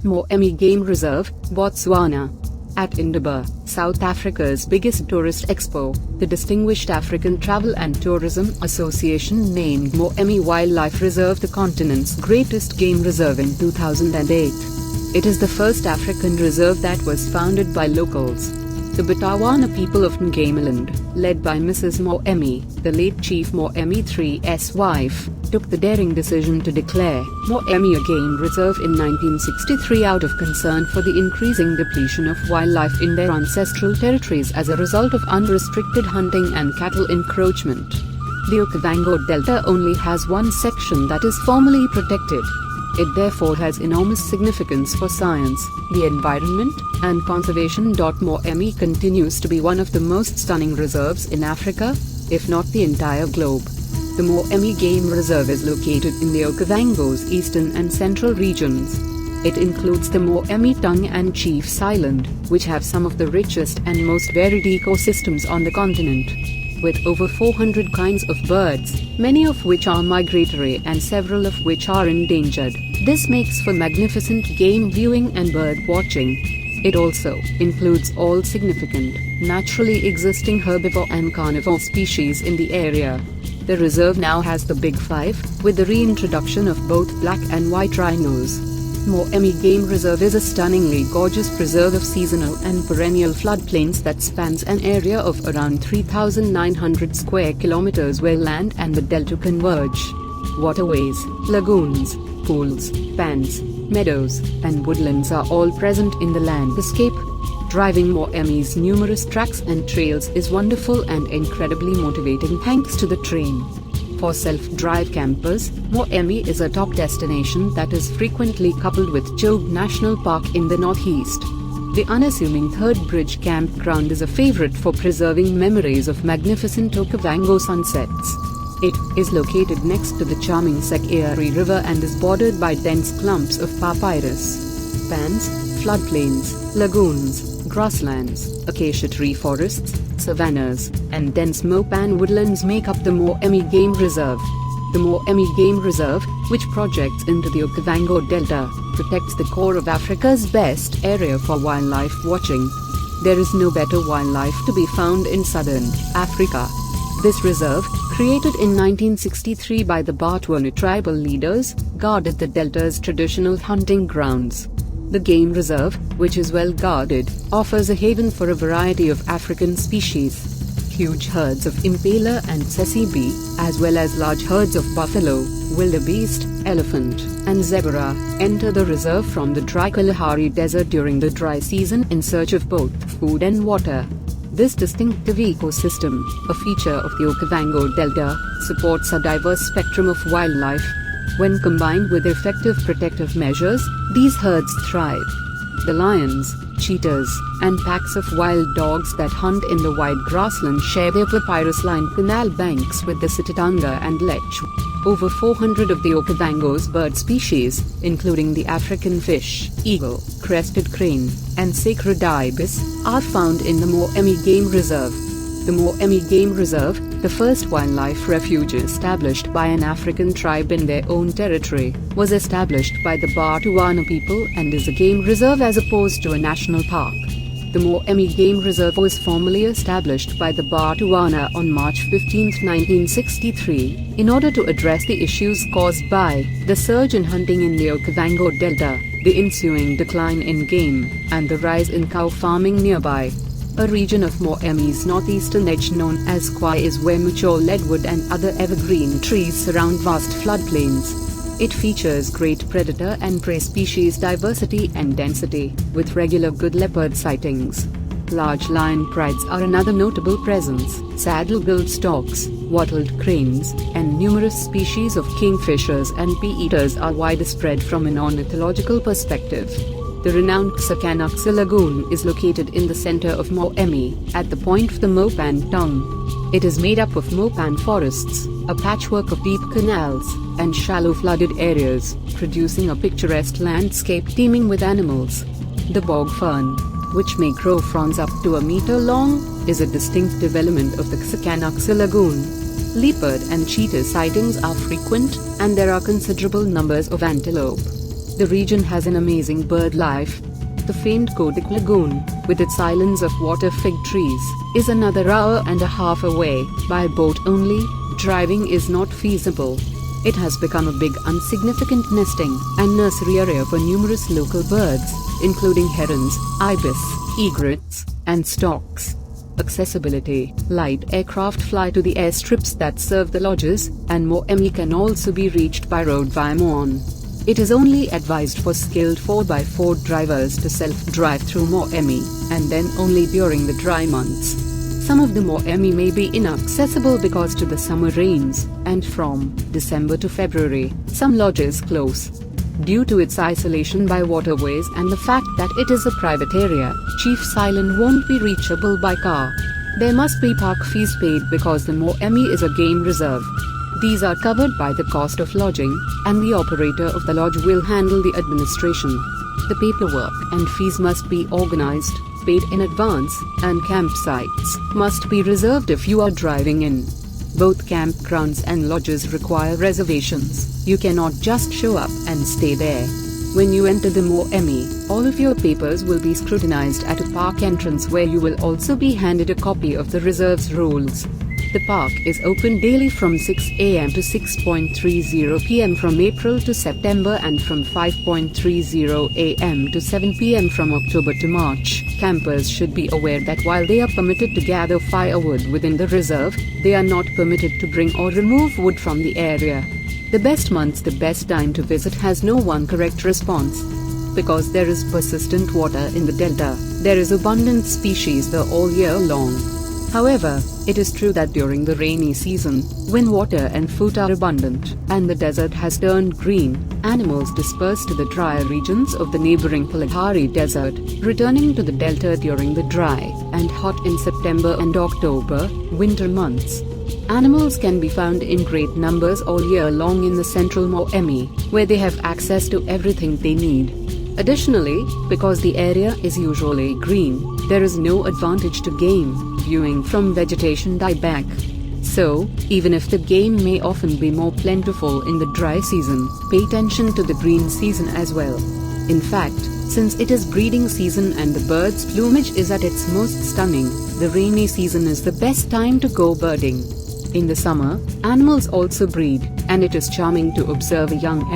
Moremi Game Reserve, Botswana. At Indaba, South Africa's biggest tourist expo, the Distinguished African Travel and Tourism Association named Moremi Wildlife Reserve the continent's greatest game reserve in 2008. It is the first African reserve that was founded by locals. The Botswana people of Ngamaland, led by Mrs. Moremi, the late Chief Moremi III's wife, took the daring decision to declare Moremi a game reserve in 1963 out of concern for the increasing depletion of wildlife in their ancestral territories as a result of unrestricted hunting and cattle encroachment. The Okavango Delta only has one section that is formally protected. It therefore has enormous significance for science, the environment, and conservation. Moremi continues to be one of the most stunning reserves in Africa, if not the entire globe. The Moremi Game Reserve is located in the Okavango's eastern and central regions. It includes the Moremi Tongue and Chiefs Island, which have some of the richest and most varied ecosystems on the continent. With over 400 kinds of birds, many of which are migratory and several of which are endangered, this makes for magnificent game viewing and bird watching. It also includes all significant, naturally existing herbivore and carnivore species in the area. The reserve now has the Big Five, with the reintroduction of both black and white rhinos. Moremi Game Reserve is a stunningly gorgeous preserve of seasonal and perennial floodplains that spans an area of around 3,900 square kilometers where land and the delta converge. Waterways, lagoons, pools, pans, meadows, and woodlands are all present in the landscape. Driving Moremi's numerous tracks and trails is wonderful and incredibly motivating thanks to the terrain. For self-drive campers, Moremi is a top destination that is frequently coupled with Jobe National Park in the northeast. The unassuming Third Bridge campground is a favorite for preserving memories of magnificent Okavango sunsets. It is located next to the charming Sekeyari River and is bordered by dense clumps of papyrus. Pans, floodplains, lagoons, grasslands, acacia tree forests, savannas, and dense mopan woodlands make up the Moremi Game Reserve. The Moremi Game Reserve, which projects into the Okavango Delta, protects the core of Africa's best area for wildlife watching. There is no better wildlife to be found in southern Africa. This reserve, created in 1963 by the Botswana tribal leaders, guarded the delta's traditional hunting grounds. The game reserve, which is well guarded, offers a haven for a variety of African species. Huge herds of impala and tsetse, as well as large herds of buffalo, wildebeest, elephant, and zebra, enter the reserve from the dry Kalahari Desert during the dry season in search of both food and water. This distinctive ecosystem, a feature of the Okavango Delta, supports a diverse spectrum of wildlife. When combined with effective protective measures, these herds thrive. The lions, cheetahs, and packs of wild dogs that hunt in the wide grassland share their papyrus-lined canal banks with the Sititanga and Lech. Over 400 of the Okavango's bird species, including the African fish, eagle, crested crane, and sacred ibis, are found in the Moremi Game Reserve. The Moremi Game Reserve, the first wildlife refuge established by an African tribe in their own territory, was established by the Botswana people and is a game reserve as opposed to a national park. The Moremi Game Reserve was formally established by the Botswana on March 15, 1963, in order to address the issues caused by the surge in hunting in the Okavango Delta, the ensuing decline in game, and the rise in cow farming nearby. A region of Moremi's northeastern edge known as Kwai is where mature leadwood and other evergreen trees surround vast floodplains. It features great predator and prey species diversity and density, with regular good leopard sightings. Large lion prides are another notable presence, saddle-billed storks, wattled cranes, and numerous species of kingfishers and bee-eaters are widespread from an ornithological perspective. The renowned Sakanaksa Lagoon is located in the center of Moremi, at the point of the Mopan Tongue. It is made up of mopan forests, a patchwork of deep canals, and shallow flooded areas, producing a picturesque landscape teeming with animals. The bog fern, which may grow fronds up to a meter long, is a distinctive element of the Sakanaksa Lagoon. Leopard and cheetah sightings are frequent, and there are considerable numbers of antelope. The region has an amazing bird life. The famed Kodak Lagoon, with its islands of water fig trees, is another hour and a half away, by boat only. Driving is not feasible. It has become a big unsignificant nesting and nursery area for numerous local birds, including herons, ibis, egrets, and storks. Accessibility: light aircraft fly to the airstrips that serve the lodges, and Moremi can also be reached by road via Mon. It is only advised for skilled 4x4 drivers to self-drive through Moremi, and then only during the dry months. Some of the Moremi may be inaccessible because to the summer rains, and from December to February, some lodges close. Due to its isolation by waterways and the fact that it is a private area, Chief's Island won't be reachable by car. There must be park fees paid because the Moremi is a game reserve. These are covered by the cost of lodging, and the operator of the lodge will handle the administration. The paperwork and fees must be organized, paid in advance, and campsites must be reserved if you are driving in. Both campgrounds and lodges require reservations. You cannot just show up and stay there. When you enter the Moremi, all of your papers will be scrutinized at a park entrance where you will also be handed a copy of the reserve's rules. The park is open daily from 6 a.m. to 6:30 p.m. from April to September and from 5:30 a.m. to 7 p.m. from October to March. Campers should be aware that while they are permitted to gather firewood within the reserve, they are not permitted to bring or remove wood from the area. The best months, the best time to visit, has no one correct response. Because there is persistent water in the delta, there is abundant species the all year long. However, it is true that during the rainy season, when water and food are abundant, and the desert has turned green, animals disperse to the drier regions of the neighboring Kalahari Desert, returning to the delta during the dry and hot in September and October, winter months. Animals can be found in great numbers all year long in the central Moremi, where they have access to everything they need. Additionally, because the area is usually green, there is no advantage to game viewing from vegetation dieback. So, even if the game may often be more plentiful in the dry season, pay attention to the green season as well. In fact, since it is breeding season and the bird's plumage is at its most stunning, the rainy season is the best time to go birding. In the summer, animals also breed, and it is charming to observe a young